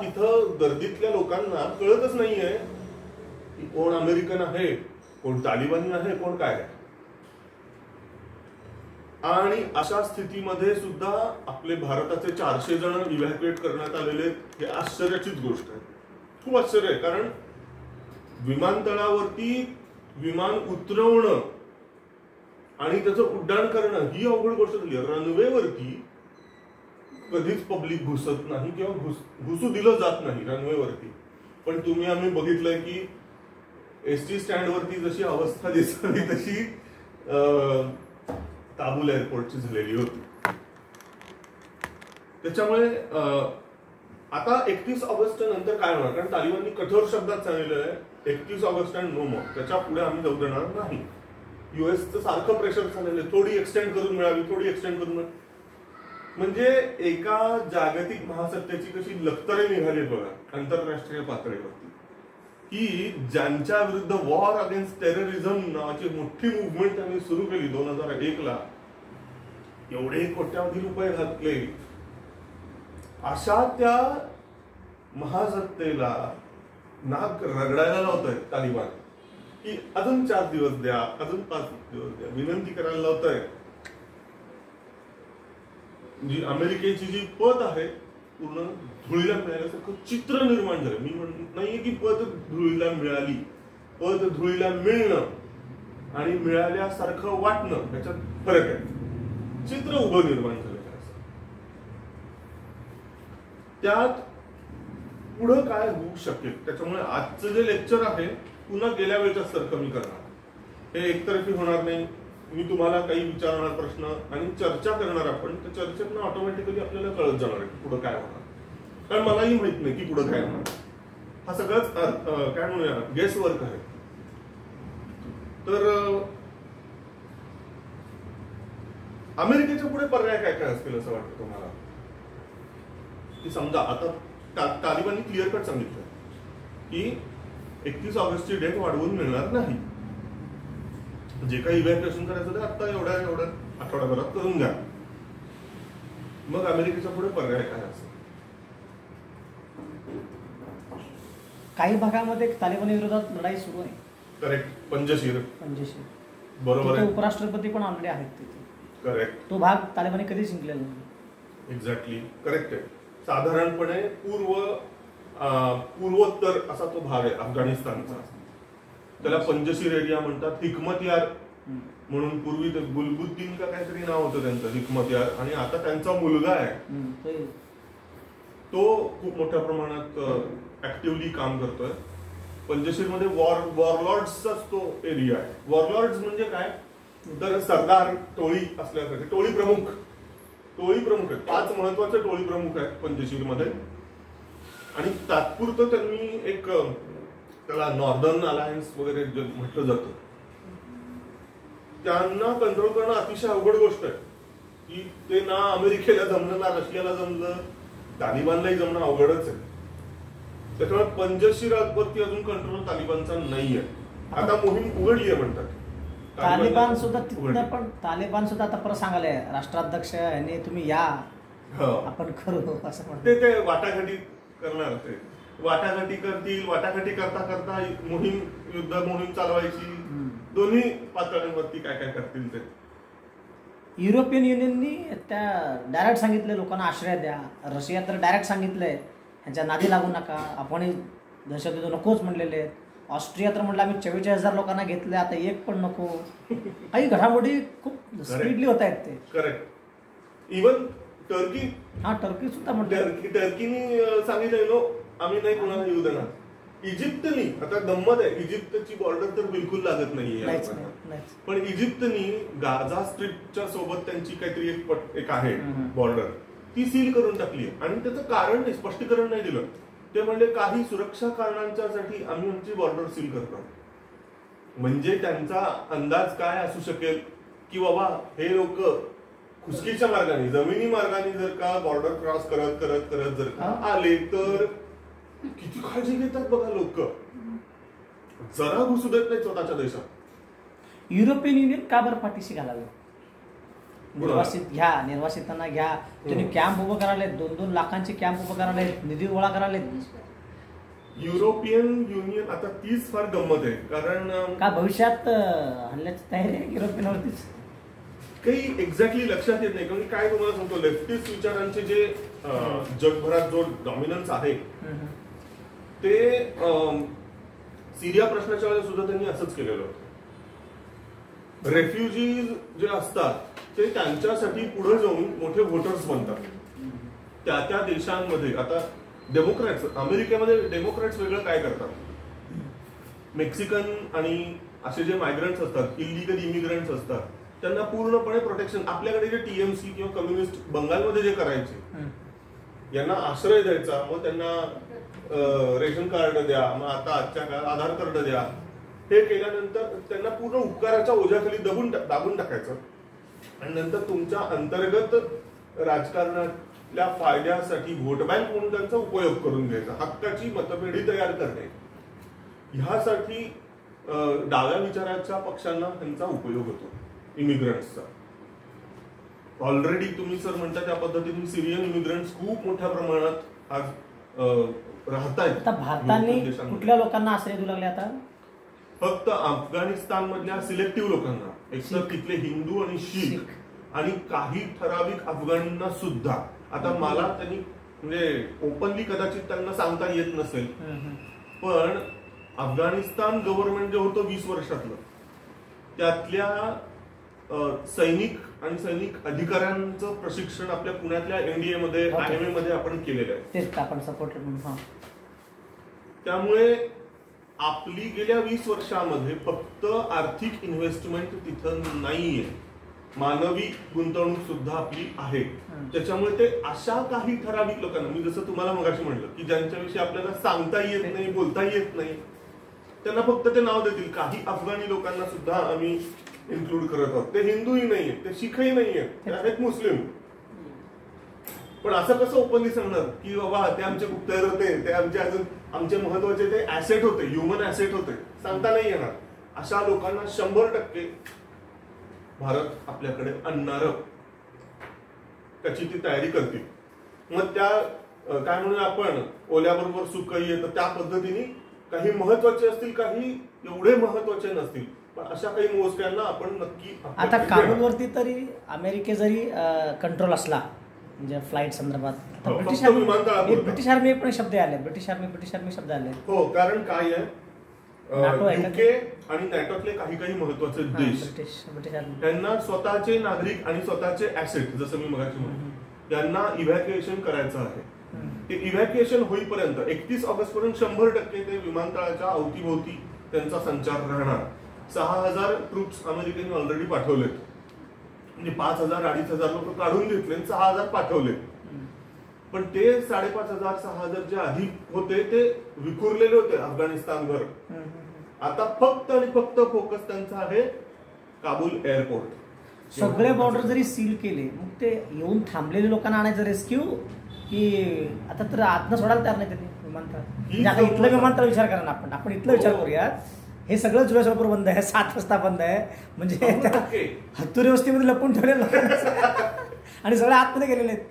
तिथं गर्दीतल्या लोकांना कळतच नाहीये की कोण अमेरिकन आहे, कोण तालिबानी आहे, कोण काय आहे. आणि अशा स्थितीमध्ये सुद्धा आपले भारताचे 400 जण इव्हॅक्युएट करण्यात आलेले, हे आश्चर्याचीच गोष्ट आहे. खूप आश्चर्य आहे. कारण विमानतळावरती विमान उतरवणं आणि त्याचं उड्डाण करणं ही अवघड गोष्ट झाली. रनवेवरती कधीच पब्लिक घुसत नाही किंवा घुसू दिलं जात नाही रनवेवरती. पण आम्ही बघितलंय की एसटी स्टँडवरती जशी अवस्था दिसली तशी काबूल एअरपोर्टची झालेली होती. त्याच्यामुळे आता 31 ऑगस्ट नंतर काय होणार, कारण तालिबाननी कठोर शब्दात सांगितलेलं आहे 31 ऑगस्ट अँड नो मोर, त्याच्या पुढे आम्ही जाऊ देणार नाही. युएसचं सारखं प्रेशर झालेलं आहे, थोडी एक्सटेंड करून मिळावी, थोडी एक्सटेंड करून मिळावी. म्हणजे एका जागतिक महासत्तेची कशी लखतरे निघाली बघा आंतरराष्ट्रीय पातळीवरती, की ज्यांच्या विरुद्ध वॉर अगेन्स्ट टेररिझम नावाची मोठी मुवमेंट त्यांनी सुरू केली 2001 ला, एवढे कोट्यावधी रुपये घातले, अशा त्या महासत्तेला नाक रगडायला लावतोय तालिबान की अजून 4 दिवस द्या, अजून 5 दिवस द्या, विनंती करायला लावतोय. जी अमेरिकेची जी पत आहे पूर्ण धुळीला मिळाल्यासारखं चित्र निर्माण झालं. मी म्हणत नाहीये की पत धुळीला मिळाली, पत धुळीला मिळणं आणि मिळाल्यासारखं वाटणं ह्याच्यात फरक आहे. चित्र उभं निर्माण झालं. त्यात पुढं काय होऊ शकेल, त्याच्यामुळे आजचं जे लेक्चर आहे पुन्हा गेल्या वेळच्या सारखं मी करणार. हे एकतर्फी होणार नाही. मी तुम्हाला काही विचारणार प्रश्न आणि चर्चा करणार आपण. त्या चर्चेतनं ऑटोमॅटिकली आपल्याला कळत जाणार आहे की पुढं काय होणार. कारण मलाही माहित नाही की पुढं काय होणार. हा सगळंच काय म्हणूया गेस वर्क आहे. तर अमेरिकेच्या पुढे पर्याय काय काय असतील असं वाटतं तुम्हाला? की समजा आता तालिबाननी क्लिअर कट सांगितलं की 31 ऑगस्टची डेट वाढवून मिळणार नाही. जे काही इव्हॅक्युएशन करायचं ते आता एवढ्या आठवड्याभरात करून घ्या. मग अमेरिकेच्या पुढे पर्याय काय असेल? काही भागामध्ये तालिबानी विरोधात लढाई सुरू आहे. करेक्ट. पंजशीर बरोबर आहे. उपराष्ट्रपती पण ऑलरेडी आहेत तिथे. करेक्ट. तो भाग तालिबानी कधी जिंकलेला नाही. एक्झॅक्टली करेक्ट आहे. साधारणपणे पूर्वोत्तर असा तो भाग आहे अफगाणिस्तानचा. त्याला पंजशीर एरिया म्हणतात. हिकमतयार म्हणून पूर्वी ते गुलबुद्दीन का काहीतरी नाव होतं त्यांचं, हिकमतयार. आणि आता त्यांचा मुलगा आहे तो खूप मोठ्या प्रमाणात ऍक्टिव्हली काम करतोय. पंजशीर मध्ये वॉरलॉर्ड्सचाच तो एरिया आहे. वॉरलॉर्ड्स म्हणजे काय तर सरदार, टोळी असल्यासारखे टोळी प्रमुख आहेत. 5 महत्वाचे टोळी प्रमुख आहेत पंजशीर मध्ये. आणि तात्पुरतं त्यांनी एक त्याला नॉर्दर्न अलायन्स वगैरे म्हटलं जातं. त्यांना कंट्रोल करणं अतिशय अवघड गोष्ट आहे की ते ना अमेरिकेला जमलं ना रशियाला जमलं, तालिबानलाही जमणं अवघडच आहे. त्याच्यामुळे पंजशीरावरती अजून कंट्रोल तालिबानचा नाहीये. आता मोहीम उघडली आहे म्हणतात. तालिबान सुद्धा तिथनं पण तालिबान सुद्धा आता परत सांगायला राष्ट्राध्यक्ष यांनी तुम्ही या आपण करू असं म्हणते. ते वाटाघाटी करणार. ते वाटाघाटी करतील. वाटाघाटी करता करता युद्ध मोहीम चालवायची. दोन्ही पातळ्यांवरती काय काय करतील ते. युरोपियन युनियननी त्या डायरेक्ट सांगितलं लोकांना आश्रय द्या. रशिया तर डायरेक्ट सांगितलंय ह्यांच्या नादी लागू नका, आपण दहशतवादी नकोच म्हणलेले आहेत. ऑस्ट्रिया तर म्हटलं आम्ही 44,000 लोकांना घेतले, आता एक पण नको. काही घडामोडी खूप स्पीडली होत आहेत ते. करेक्ट. इव्हन टर्की सुद्धा म्हटलं. टर्कीने सांगितलं आम्ही नाही कोणाला येऊ देणार. इजिप्तनी आता गंमत आहे, इजिप्तची बॉर्डर तर बिलकुल लागत नाहीये. पण इजिप्तनी गाझा स्ट्रीपच्या सोबत त्यांची काहीतरी एक आहे बॉर्डर, ती सील करून टाकली. आणि त्याचं कारण नाही, स्पष्टीकरण नाही दिलं. ते म्हणले काही सुरक्षा कारणांच्यासाठी आम्ही आमची बॉर्डर सील करतो. म्हणजे त्यांचा अंदाज काय असू शकेल की बाबा हे लोक खुसकीच्या मार्गाने, जमिनी मार्गाने जर का बॉर्डर क्रॉस करत करत करत जर का आले तर किती काळजी घेतात बघा लोक. जरा घुसू देत नाही स्वतःच्या देशात. युरोपियन युनियन का बरं पाठीशी घालावं? निर्वासितांना घ्या. तुम्ही कॅम्प उभं करायला 2-2 लाखांचे कॅम्प उभं करायला, निधी गोळा करायला. युरोपियन युनियन आता तीच फार गंमत आहे, कारण का भविष्यात हल्ल्याची तयारी आहे युरोपियनवरतीच काही एक्झॅक्टली लक्षात येत नाही. कारण काय तुम्हाला सांगतो, लेफ्टिस्ट विचारांचे जे जगभरात जो डॉमिनन्स आहे ते सिरिया प्रश्नाच्या वेळेला सुद्धा त्यांनी असंच केलेलं होतं. रेफ्युजीज जे असतात ते त्यांच्यासाठी पुढे जाऊन मोठे व्होटर्स बनतात त्या त्या देशांमध्ये. आता डेमोक्रॅट्स, अमेरिकेमध्ये डेमोक्रॅट्स वेगळं काय करतात, मेक्सिकन आणि असे जे मायग्रंट्स असतात, इलिगल इमिग्रंट्स असतात, त्यांना पूर्णपणे प्रोटेक्शन. आपल्याकडे जे टीएमसी किंवा कम्युनिस्ट बंगालमध्ये जे करायचे, यांना आश्रय द्यायचा, मग त्यांना रेशन कार्ड द्या, मग आता आजच्या काळात आधार कार्ड द्या, हे केल्यानंतर त्यांना पूर्ण उपकाराच्या ओझ्याखाली दाबून टाकायचं आणि नंतर तुमच्या अंतर्गत राजकारणातल्या फायद्यासाठी व्होट बँक म्हणून त्यांचा उपयोग करून घ्यायचा, हक्काची मतपेढी तयार करणे. ह्यासाठी डाव्या विचाराच्या पक्षांना त्यांचा उपयोग होतो इमिग्रंट्सचा. ऑलरेडी तुम्ही सर म्हणता त्या पद्धतीने सिरियन इमिग्रंट्स खूप मोठ्या प्रमाणात आज राहतायत. आता भारताने कुठल्या लोकांना आश्रय देऊ लागले आता? फक्त अफगाणिस्तान मधल्या सिलेक्टिव्ह लोकांना, एक तर तिथले हिंदू आणि शीख आणि काही ठराविक अफगाणींना सुद्धा. आता मला त्यांनी म्हणजे ओपनली कदाचित त्यांना सांगता येत नसेल, पण अफगाणिस्तान गव्हर्नमेंट जे होतं 20 वर्षातलं, त्यातल्या सैनिक आणि सैनिक अधिकाऱ्यांचं प्रशिक्षण आपल्या पुण्यातल्या एनडीए मध्ये, IMA मध्ये आपण केलेलं आहे. तेच आपण सपोर्ट. त्यामुळे आपली गेल्या 20 वर्षामध्ये फक्त आर्थिक इन्व्हेस्टमेंट तिथं नाहीये, मानवी गुंतवणूक सुद्धा आपली आहे. त्याच्यामुळे ते अशा काही ठराविक लोकांना, मी जसं तुम्हाला मगाशी म्हणलं की ज्यांच्याविषयी आपल्याला सांगता येत नाही, बोलता येत नाही, त्यांना फक्त ते नाव देतील. काही अफगाणी लोकांना सुद्धा आम्ही इन्क्लूड करत आहोत. ते हिंदूही नाहीये, ते शीखही नाहीये, ते आहेत मुस्लिम. पण असं कसं ओपनली सांगणार की बाबा ते आमचे गुप्तहेर होते, ते आमचे अजून आमचे महत्वाचे ते ऍसेट होते, ह्युमन ऍसेट होते, सांगता नाही येणार. अशा लोकांना 100% भारत आपल्याकडे आणणार, त्याची ती तयारी करतील. मग त्या काय म्हणूया आपण, ओल्याबरोबर सुकही येतं त्या पद्धतीने काही महत्वाचे असतील, काही एवढे महत्वाचे नसतील, पण अशा काही मोजक्यांना आपण नक्की. आता काबूलवरती तरी अमेरिके जरी कंट्रोल असला म्हणजे फ्लाईट संदर्भात, ब्रिटिश आर्मी पण शब्द आले, ब्रिटिश आर्मी शब्द आले. हो, कारण काय आहे, युके आणि नॅटोतले काही काही महत्वाचे देश त्यांना स्वतःचे नागरिक आणि स्वतःचे ऍसेट, जसं मी मगाशी म्हणतो, त्यांना इव्हॅक्युएशन करायचं आहे. ते इव्हॅक्युएशन होईपर्यंत 31 ऑगस्ट पर्यंत 100% ते विमानतळाच्या अवतीभोवती त्यांचा संचार राहणार. 6000 ट्रूप्स अमेरिकेने ऑलरेडी पाठवलेत, म्हणजे 5000-2500 लोक काढून घेतले, 6000 पाठवले. पण ते 5500-6000 जे आधी होते ते विखुरलेले होते अफगाणिस्तानभर. आता फक्त आणि फक्त फोकस त्यांचा आहे काबूल एअरपोर्ट. सगळे बॉर्डर जरी सील केले, मग ते येऊन थांबलेले लोकांना आणायचं रेस्क्यू की आता तर आतनं सोडायला तयार नाही त्यांनी विमानतळ. आता इथलं विमानतळ विचार करा ना, आपण इथलं विचार करूया. हे सगळं जुळ्यासोबत बंद आहे, 7 वाजता बंद आहे, म्हणजे हत्तुरी वस्तीमध्ये लपून ठेवले आणि सगळे आतमध्ये गेलेले आहेत.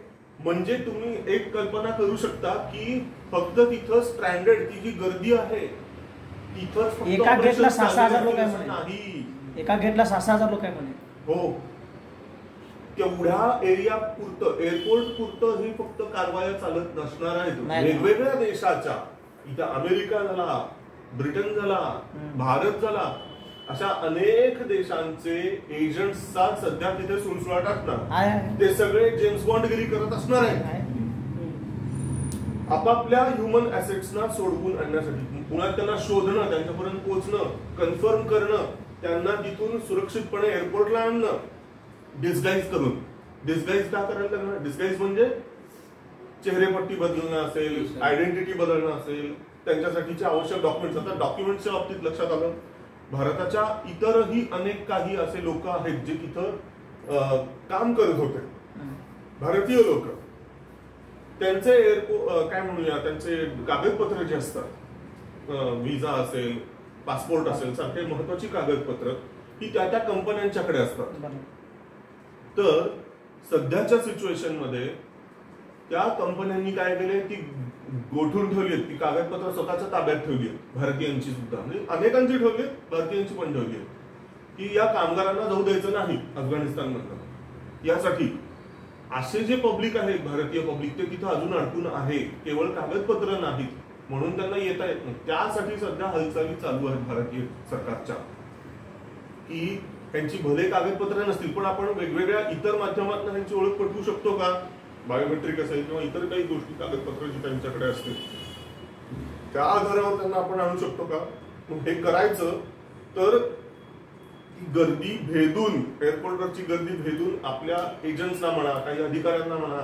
म्हणजे तुम्ही एक कल्पना करू शकता की फक्त तिथं स्ट्रँडेड ती जी गर्दी आहे तिथंच एका गेटला 6,000 लोक आहे म्हणे, एका गेटला 6,000 लोक आहे म्हणे. हो, तेवढ्या एरिया पुरतं, एअरपोर्ट पुरतं ही फक्त कारवाया चालत नसणार आहेत. वेगवेगळ्या देशाच्या, इथं अमेरिका झाला, ब्रिटन झाला, भारत झाला, अशा अनेक देशांचे एजंट्सचा सध्या तिथे सुळसुळाट असणार. ते सगळे जेम्स बॉन्डगिरी करत असणार आहेत आपापल्या ह्युमन ऍसेट्सना सोडवून आणण्यासाठी. पुन्हा त्यांना शोधणं, त्यांच्यापर्यंत पोहोचणं, कन्फर्म करणं, त्यांना तिथून सुरक्षितपणे एअरपोर्टला आणणं, डिस्गाईज करून. डिस्गाईज का करायला लागणार? डिस्गाईज म्हणजे चेहरेपट्टी बदलणं असेल, आयडेंटिटी बदलणं असेल, त्यांच्यासाठीचे आवश्यक डॉक्युमेंट्स. आता डॉक्युमेंट्सच्या बाबतीत लक्षात आलं, भारताच्या इतरही अनेक काही असे लोक आहेत जे तिथं काम करत होते, भारतीय लोक. त्यांचे काय म्हणूया, त्यांचे कागदपत्र जे असतात, व्हिसा असेल, पासपोर्ट असेल, सारखे महत्वाची कागदपत्र ही त्या त्या कंपन्यांच्याकडे असतात. तर सध्याच्या सिच्युएशन मध्ये त्या कंपन्यांनी काय केले, ती गोठून ठेवली आहेत, ती कागदपत्र स्वतःच्या ताब्यात ठेवली आहेत, भारतीयांची सुद्धा, म्हणजे अनेकांची ठेवली आहेत, भारतीयांची पण ठेवली आहेत, की या कामगारांना जाऊ द्यायचं नाही अफगाणिस्तानमधलं. यासाठी असे जे पब्लिक आहे, भारतीय पब्लिक, ते तिथं अजून अडकून आहे, केवळ कागदपत्र नाहीत म्हणून त्यांना येता येत नाही. त्यासाठी सध्या हालचाली चालू आहेत भारतीय सरकारच्या, की त्यांची भले कागदपत्र नसतील पण आपण वेगवेगळ्या इतर माध्यमातून त्यांची ओळख पटवू शकतो का, बायोमेट्रिक असेल किंवा इतर काही गोष्टी कागदपत्र जी त्यांच्याकडे असतील त्या आधारावर त्यांना आपण आणू शकतो का. हे करायचं तर गर्दी भेदून, एअरपोर्टवरची गर्दी भेदून आपल्या एजंट्सना म्हणा, काही अधिकाऱ्यांना म्हणा,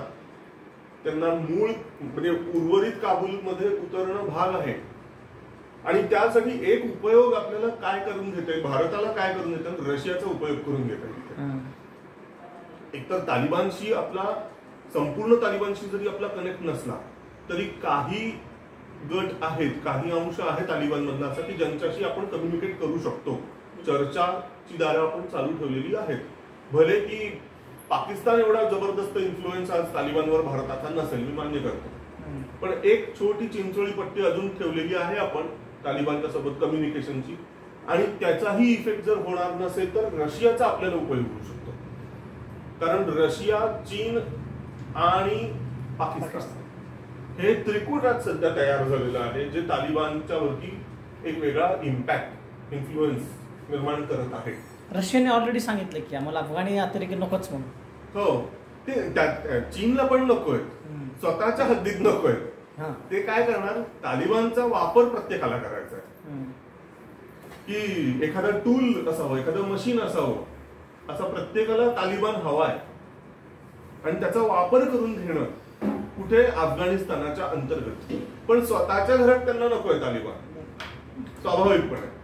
त्यांना मूळ म्हणजे उर्वरित काबूलमध्ये उतरणं भाग आहे. आणि त्यासाठी एक उपयोग आपल्याला काय करून घेते, भारताला काय करून घेतात, रशियाचा उपयोग करून घेतात. एकतर तालिबानशी आपला संपूर्ण तालिबानशी जरी आपला कनेक्ट नसला तरी काही गट आहेत, काही अंश आहेत तालिबानमधला असा की ज्यांच्याशी आपण कम्युनिकेट करू शकतो. चर्चाची दारं आपण चालू ठेवलेली आहेत. भले की पाकिस्तान एवढा जबरदस्त इन्फ्लुएन्स आज तालिबानवर भारताचा नसेल, मी मान्य करतो, पण एक छोटी चिंचोळी पट्टी अजून ठेवलेली आहे आपण तालिबानच्या सोबत कम्युनिकेशनची. आणि त्याचाही इफेक्ट जर होणार नसेल तर रशियाचा आपल्याला उपयोग होऊ शकतो. कारण रशिया, चीन आणि पाकिस्तान हे त्रिकूट आज सध्या तयार झालेलं आहे, जे तालिबानच्या वरती एक वेगळा इम्पॅक्ट, इन्फ्लुएन्स निर्माण करत आहे. रशियाने ऑलरेडी सांगितलं की आम्हाला अफगाणी अतिरेकी नकोच म्हणून. हो, ते चीनला पण नकोय, स्वतःच्या हद्दीत नकोय. ते काय करणार, तालिबानचा वापर प्रत्येकाला करायचा आहे, की एखादा टूल असावं, एखादं मशीन असावं, असा प्रत्येकाला तालिबान हवाय. आणि त्याचा वापर करून घेणं कुठे, अफगाणिस्तानाच्या अंतर्गत. पण स्वतःच्या घरात त्यांना नकोय तालिबान, स्वाभाविकपणे.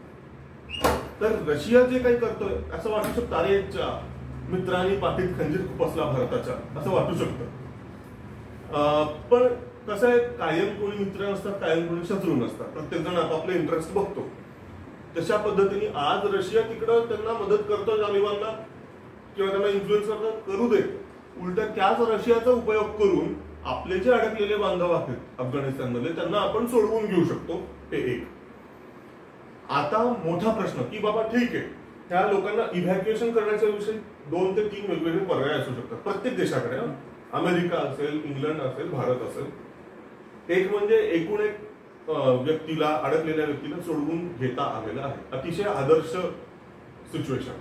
तर रशिया जे काही करतोय असं वाटू शकतं, अरे मित्रांनी पाठीत खंजीर खुपसला भारताच्या, असं वाटू शकतं. पण कसं आहे, कायम कोणी मित्र नसतात, कायम कोणी शत्रू नसतात, प्रत्येक जण आपापले इंटरेस्ट बघतो. तशा पद्धतीने आज रशिया तिकडं त्यांना मदत करतो तालिबानला किंवा त्यांना इन्फ्लुएन्स करतो, करू दे. उलट त्याच रशियाचा उपयोग करून आपले जे अडकलेले बांधव आहेत अफगाणिस्तानमध्ये त्यांना आपण सोडवून घेऊ शकतो. हे एक. आता मोठा प्रश्न की बाबा ठीक आहे, त्या लोकांना इव्हॅक्युएशन करण्याच्या विषयी 2 ते 3 वेगवेगळे पर्याय असू शकतात प्रत्येक देशाकडे. अमेरिका असेल, इंग्लंड असेल, भारत असेल. एक म्हणजे एकूण एक व्यक्तीला, अडकलेल्या व्यक्तीला सोडवून घेता आलेलं आहे, अतिशय आदर्श सिच्युएशन.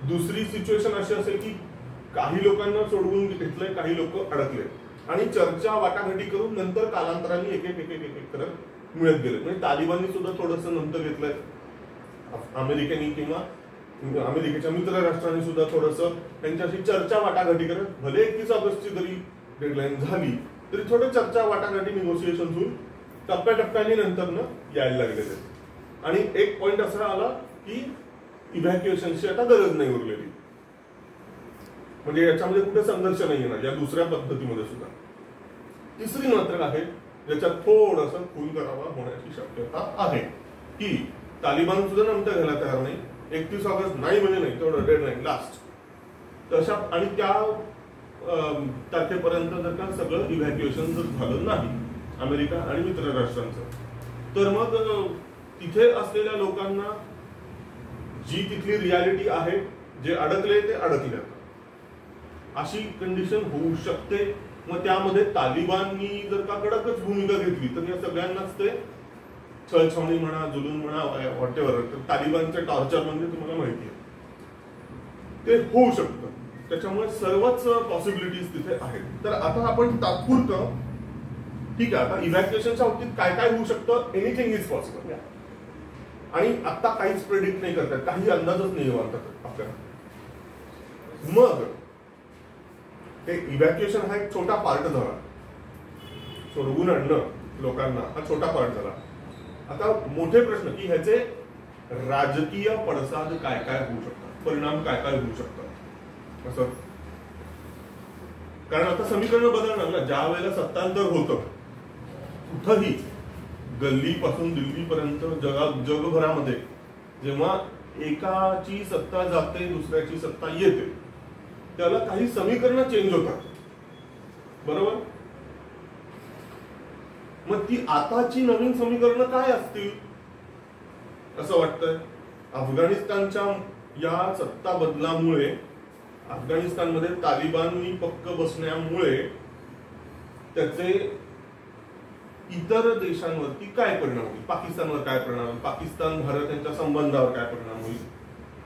दुसरी सिच्युएशन अशी असेल की काही लोकांना सोडवून घेतलंय, काही लोक अडकले आणि चर्चा वाटाघाटी करून नंतर कालांतराने एक एक करत मिळत गेले. म्हणजे तालिबाननी सुद्धा थोडस नंतर घेतलंय, अमेरिकेने किंवा अमेरिकेच्या मित्र राष्ट्रांनी सुद्धा थोडस त्यांच्याशी चर्चा वाटाघाटी करत, भले 21 ऑगस्टची जरी डेडलाईन झाली तरी थोडं चर्चा वाटाघाटी, निगोसिएशन होऊन टप्प्याटप्प्याने नंतर यायला लागले. आणि एक पॉइंट असा आला की इव्हॅक्युएशनची आता गरज नाही उरलेली, म्हणजे याच्यामध्ये कुठे संघर्ष नाही येणार या दुसऱ्या पद्धतीमध्ये सुद्धा. तिसरी मात्र आहे ज्याच्यात थोडंसं खून करावा होण्याची शक्यता आहे, की तालिबान सुद्धा नंतर घ्यायला तयार नाही. 31 ऑगस्ट नाही म्हणजे नाही, तेवढं डेडलाईन लास्ट तशा. आणि त्या तारखेपर्यंत जर का सगळं इव्हॅक्युएशन जर झालं नाही अमेरिका आणि मित्र राष्ट्रांचं, तर मग तिथे असलेल्या लोकांना जी तिथली रियालिटी आहे, जे अडकले ते अडकले, अशी कंडिशन होऊ शकते. मग त्यामध्ये तालिबाननी जर का कडकच भूमिका घेतली तर या सगळ्यांनाच ते छळछावणी म्हणा, जुलूम म्हणा, व्हॉटेवर, तालिबानचे टॉर्चर म्हणजे तुम्हाला माहिती आहे ते होऊ शकतं. त्याच्यामुळे सर्वच पॉसिबिलिटीज तिथे आहेत. तर आता आपण तात्पुरतं ठीक आहे, आता इव्हॅक्युएशनच्या बाबतीत काय काय होऊ शकतं, एनिथिंग इज पॉसिबल. आणि आता काहीच प्रेडिक्ट नाही करतात, काही अंदाजच नाही वाटतात आपल्याला. मग ते इव्हॅक्युएशन हा एक छोटा पार्ट झाला, सोडवून आणणं लोकांना हा छोटा पार्ट झाला. आता मोठे प्रश्न की ह्याचे राजकीय पडसाद काय काय होऊ शकतात, परिणाम काय काय होऊ शकतात असं. कारण आता समीकरण बदलणार ना, ज्या वेळेला सत्तांतर होतं कुठंही, गल्लीपासून दिल्लीपर्यंत जगभरामध्ये जेव्हा एकाची सत्ता जाते दुसऱ्याची सत्ता येते, त्याला काही समीकरणं चेंज होतात, बरोबर? मग ती आताची नवीन समीकरणं काय असतील असं वाटतंय? अफगाणिस्तानच्या या सत्ता बदलामुळे, अफगाणिस्तानमध्ये तालिबाननी पक्क बसण्यामुळे त्याचे इतर देशांवरती काय परिणाम होईल? पाकिस्तानवर काय परिणाम होईल? पाकिस्तान भारत यांच्या संबंधावर काय परिणाम होईल?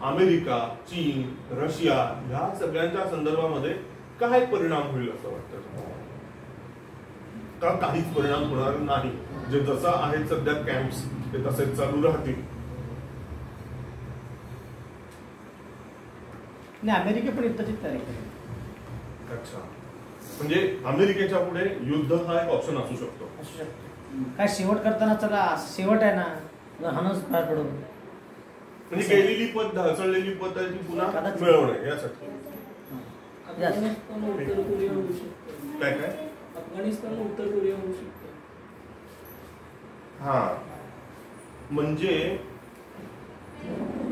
अमेरिका, चीन, रशिया ह्या सगळ्यांच्या संदर्भामध्ये काय परिणाम होईल असं वाटतं? का काहीच परिणाम होणार नाही, जे जसं आहे सध्या कॅम्प्स ते तसेच चालू राहतील? नाही, अमेरिका पण युद्धाची तयारी करेल. अच्छा, म्हणजे अमेरिकेच्या पुढे युद्ध हा एक ऑप्शन असू शकतो. काय शेवट करताना चला शेवट आहे ना, हानच बाहेर पडून म्हणजे गेलेली पद, ढासळलेली पद आहे ती पुन्हा मिळवणे यासाठी. अफगाणिस्तान उत्तर कोरिया होऊ शकतं. काय काय? अफगाणिस्तान उत्तर कोरिया होऊ शकतं. हा, म्हणजे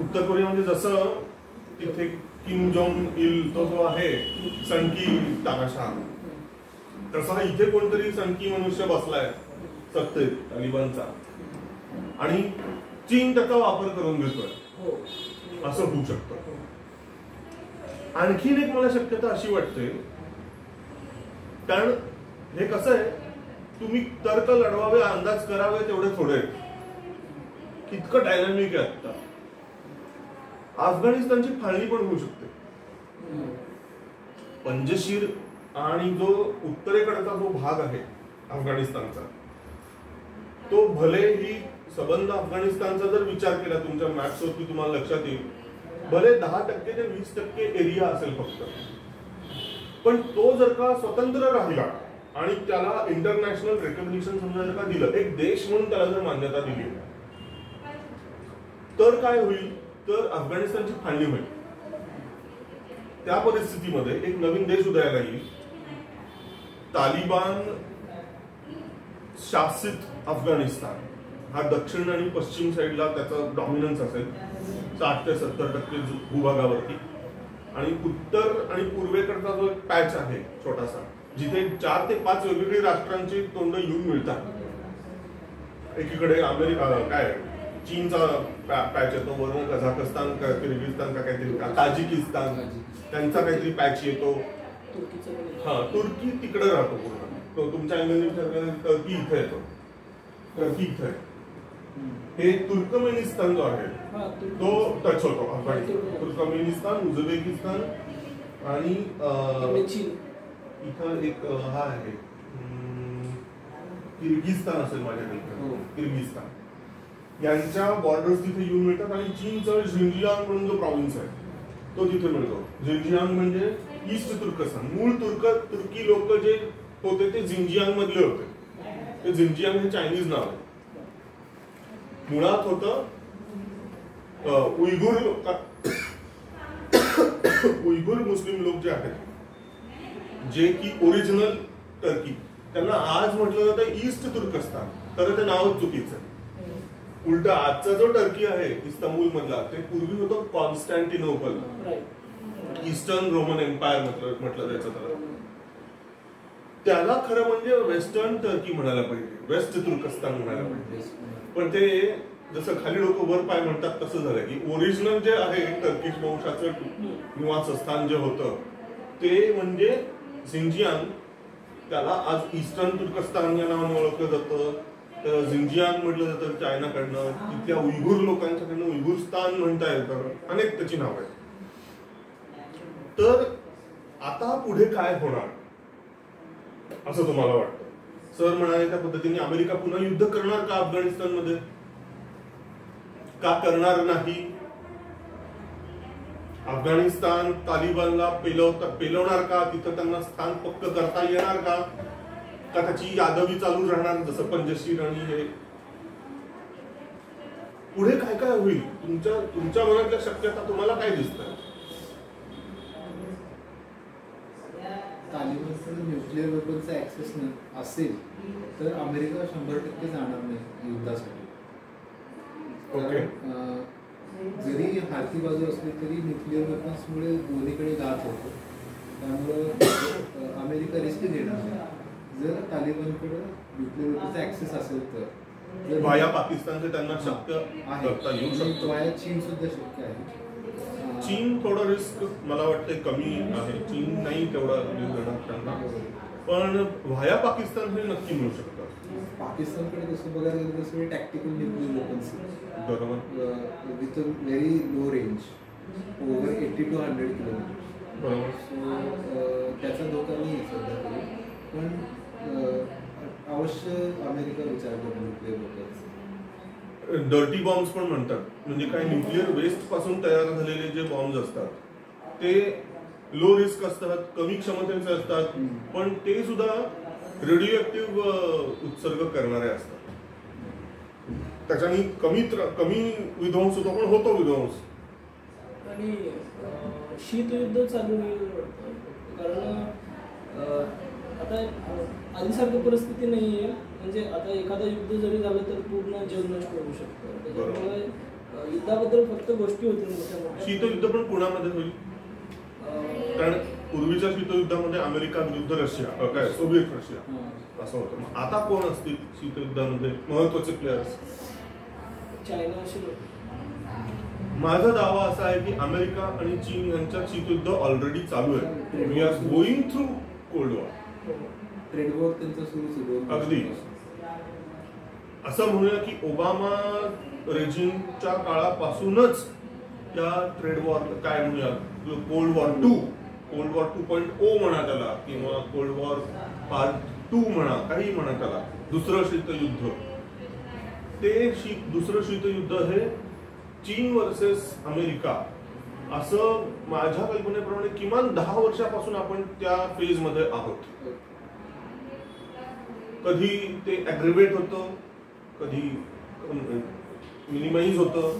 उत्तर कोरिया म्हणजे जसं तिथे किम जोंग इल तो जो आहे सणकी तानाशाह, तसा इथे कोणतरी सणकी मनुष्य बसलाय सत्तेत तालिबानचा, आणि चीन त्याचा वापर करून घेतोय, असं होऊ शकतं. आणखीन एक मला शक्यता अशी वाटते, कारण हे कसं आहे, तुम्ही तर्क लढवावे, अंदाज करावे तेवढे थोडे, कितकं डायनामिक आहे आता. अफगाणिस्तानची फाळणी पण होऊ शकते. पंजशीर आणि जो उत्तरेकडचा जो भाग आहे अफगाणिस्तानचा, तो भले ही संबंध अफगाणिस्तानचा जर विचार केला तुमच्या मॅप्सवरती तुम्हाला लक्षात येईल, भले 10% ते 20% एरिया असेल फक्त, पण तो जर का स्वतंत्र राहिला आणि त्याला इंटरनॅशनल रेकग्निशन समजा जर का दिलं, एक देश म्हणून त्याला जर मान्यता दिली, तर काय होईल? तर अफगाणिस्तानची फाळणी होईल. त्या परिस्थितीमध्ये एक नवीन देश उदयाला येईल. तालिबान शासित अफगाणिस्तान हा दक्षिण आणि पश्चिम साईडला त्याचा डॉमिनन्स असेल 60% ते 70% भूभागावरती, आणि उत्तर आणि पूर्वेकडचा जो एक पॅच आहे छोटासा, जिथे 4 ते 5 वेगवेगळी राष्ट्रांची तोंड येऊन मिळतात. एकीकडे अमेरिका काय चीनचा पॅच येतो, वरून कझाकस्तान का किर्गिस्तान का काहीतरी, ताजिकिस्तान त्यांचा काहीतरी पॅच येतो. हा, तुर्की तिकडे राहतो पूर्ण, तो तुमच्या टर्की इथे येतो, टर्की इथे. हे तुर्कमेनिस्तान जो आहे तो टच होतो अफगाणिस्तान, तुर्कमेनिस्तान, उझबेकिस्तान आणि इथं एक हा आहे किर्गिस्तान असेल माझ्याकडे, किर्गिस्तान, यांच्या बॉर्डर्स तिथे येऊन मिळतात. आणि चीनचा झिंजियांग म्हणून जो प्रॉव्हिन्स आहे तो तिथे मिळतो. झिंजियांग म्हणजे ईस्ट तुर्कस्तान. मूळ तुर्की लोक जे होते ते झिंजियांग मधले होते. ते झिंजियांग हे चायनीज नाव आहे. मुळात होतं उयगुर मुस्लिम लोक जे आहेत, जे की ओरिजिनल टर्की, त्यांना आज म्हटलं जातं ईस्ट तुर्कस्तान, तर ते नावच चुकीचं आहे. उलट आजचा जो टर्की आहे इस्तंबूल मधला, ते पूर्वी होतं कॉन्स्टॅन्टिनोपल, ईस्टर्न रोमन एम्पायर म्हटलं जायचं त्याला. खरं म्हणजे वेस्टर्न टर्की म्हणायला पाहिजे, वेस्ट तुर्कस्तान म्हणायला पाहिजे. पण ते जसं खाली लोक वर पाय म्हणतात तसं झालं की ओरिजिनल जे आहे टर्किश वंशाचं निवासस्थान जे होतं ते म्हणजे झिंजियांग, त्याला आज ईस्टर्न तुर्कस्तान या नावाने ओळखलं जातं. झिंजियांग म्हटलं जातं चायनाकडनं, तिथल्या उयगुर लोकांच्याकडनं उयगुरस्तान म्हणता येतं, अनेक त्याची नाव आहेत. तर आता पुढे काय होणार असं तुम्हाला वाटतं? सर म्हणाले त्या पद्धतीने अमेरिका पुन्हा युद्ध करणार का अफगाणिस्तानमध्ये? का करणार नाही? अफगाणिस्तान तालिबानला पेलवणार का? तिथं त्यांना स्थान पक्क करता येणार का? का त्याची यादवी चालू राहणार जसं पंजशीर आणि हे? पुढे काय काय होईल? तुमच्या मनातल्या शक्यता तुम्हाला काय दिसतं? तालिबानकडे न्यूक्लिअर वेपनचा ऍक्सेस असेल तर अमेरिका 100% जाणार नाही युद्धासाठी. जरी हाती बाजू असली तरी न्यूक्लिअर वेपन्समुळे दोन्हीकडे घात होतो. त्यामुळं अमेरिका रिस्क घेणार नाही जर तालिबानकडे न्यूक्लिअर ऍक्सेस असेल तर. वाया पाकिस्तानचे त्यांना शक्य करता येऊ शकतं. वाया चीन सुद्धा शक्य आहे. चीन थोडं रिस्क मला वाटतं कमी आहे. चीन नाही तेवढा देणार त्यांना, पण व्हाया पाकिस्तान हे नक्की मिळू शकतं. पाकिस्तानकडे जसं बघायला गेलं तसं टॅक्टिकल न्यूक्लिअर वेपन्स बरोबर with very low Range Rover 80 to 100 kilometre. बरोबर. सो त्याचा धोका नाही आहे सध्या तरी, पण अवश्य अमेरिका विचार करेल न्यूक्लिअर वेपन्स. डर्टी बॉम्ब्स पण म्हणतात, म्हणजे काय न्यूक्लिअर वेस्ट पासून तयार झालेले जे बॉम्ब्स असतात ते लो रिस्क असतात, कमी क्षमतेचे असतात, पण ते सुद्धा रेडिओ उत्सर्ग करणारे असतात. त्याच्याने कमी विध्वंस होतो, पण होतो विध्वंस. आणि शीतयुद्ध चालू होईल कारण आता आधीसारखी परिस्थिती नाही आहे. म्हणजे आता एखादं युद्ध जरी झालं तर पूर्ण जग नष्ट होऊ शकतं. त्याच्यामुळे युद्धाबद्दल फक्त गोष्टी होतील मोठ्या मोठ्या. शीतयुद्ध पण पुण्यामध्ये होईल, कारण पूर्वीच्या शीतयुद्धामध्ये अमेरिका विरुद्ध रशिया, काय सोव्हिएत रशिया असं होतं. मग आता कोण असतील शीतयुद्धामध्ये महत्वाचे प्लेयर्स? चायना असेल. माझा दावा असा आहे की अमेरिका आणि चीन यांच्यात शीतयुद्ध ऑलरेडी चालू आहे. We are going through cold war. Trade war त्यांचा सुरूच आहे. अगदी असं म्हणूया की ओबामा रेजिमच्या काळापासूनच त्या ट्रेड वॉर काय म्हणूया कोल्ड वॉर 2, कोल्ड वॉर 2.0 म्हणा त्याला, किंवा कोल्ड वॉर पार्ट 2 म्हणा, काही म्हणा त्याला, दुसरं शीतयुद्ध. ते दुसरं शीतयुद्ध हे चीन वर्सेस अमेरिका असं माझ्या कल्पनेप्रमाणे किमान 10 वर्षापासून आपण त्या फेज मध्ये आहोत. कधी ते ऍग्रिवेट होतं, कधी मिनिमाइज होतं,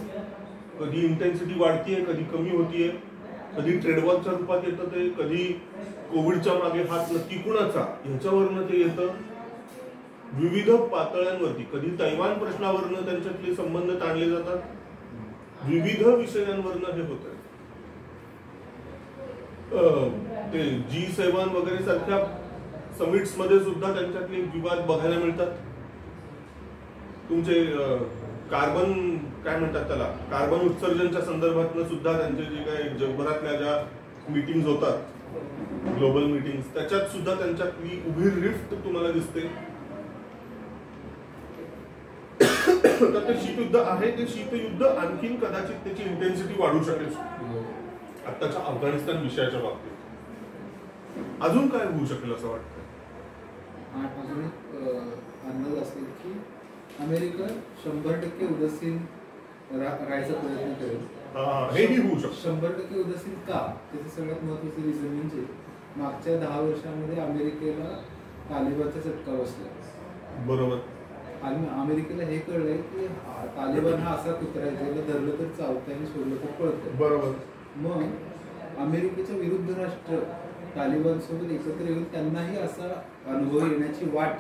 कधी इंटेन्सिटी वाढतीये, कधी कमी होतीये, कधी ट्रेडवॉरच्या रूपात येतं ते, कधी कोविडच्या मागे हात नक्की कुणाचा ह्याच्यावरनं ते येतं. विविध पातळ्यांवरती, कधी तैवान प्रश्नावरनं त्यांच्यातले संबंध ताणले जातात, विविध विषयांवरनं हे होत आहे. ते G7 वगैरे सारख्या समिट्स मध्ये सुद्धा त्यांच्यातले विवाद बघायला मिळतात. तुमचे कार्बन काय म्हणतात त्याला, कार्बन उत्सर्जनच्या संदर्भातनं सुद्धा त्यांचे जे काही जगभरातल्या ज्या मीटिंग्स होतात, ग्लोबल मीटिंग्स, त्याच्यात सुद्धा त्यांच्यातली उभी रिफ्ट तुम्हाला दिसते. तर ते शीतयुद्ध आहे, ते शीतयुद्ध आणखीन कदाचित त्याची इंटेन्सिटी वाढू शकेल आताच्या अफगाणिस्तान विषयाच्या बाबतीत. अजून काय होऊ शकेल असं वाटतं? अजून एक अंदाज असेल की अमेरिका 100% उदासीन राहायचा प्रयत्न करेल. हेही होऊ शकतं. 100% उदासीन का? त्याचं सगळ्यात महत्वाचं रिझन म्हणजे मागच्या 10 वर्षामध्ये अमेरिकेला तालिबानचा चटका बसला. बरोबर. आणि अमेरिकेला हे कळलंय की तालिबान हा असा कुत्रा आहे ज्याला धरलं तर चावतंय आणि सोडलं तर पळतंय. बरोबर. मग अमेरिकेच्या विरुद्ध राष्ट्र तालिबान सोबत एकत्र येऊन त्यांनाही असा अनुभव येण्याची वाट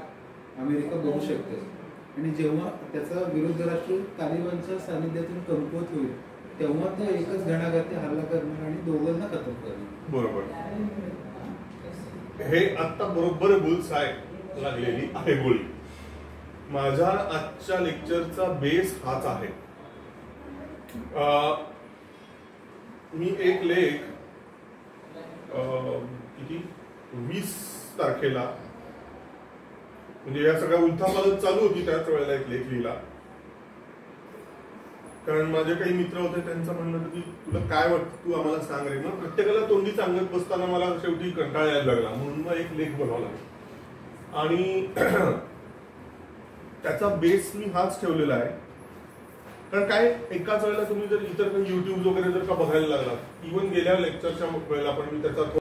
अमेरिका बघू शकते. आणि जेव्हा त्याचा विरुद्ध राष्ट्र तालिबानच्या सानिध्यातून कमकुवत होईल तेव्हा तो एकच घणाघाती हल्ला करणार आणि दोघांना खतम करणार. बरोबर. हे आता बरोबर बुल्सआय लागलेली आहे गोळी. माझ्या आजच्या लेक्चरचा बेस हाच आहे. मी एक लेख किती 20 तारखेला, म्हणजे या सगळ्या उलथापालथ चालू होती त्याच वेळेला एक लेख लिहिला. कारण माझे काही मित्र होते, त्यांचं म्हणणं होतं की तुला काय वाटतं, तू आम्हाला सांग रे. मग प्रत्येकाला तोंडी सांगत बसताना मला शेवटी कंटाळा यायला लागला, म्हणून मग एक लेख बनवला. आणि त्याचा बेस मी हाच ठेवलेला आहे. कारण काय, एकाच वेळेला तुम्ही जर इतर काही युट्यूब वगैरे जर का बघायला लागला, इव्हन गेल्या लेक्चरच्या वेळेला पण मी त्याचा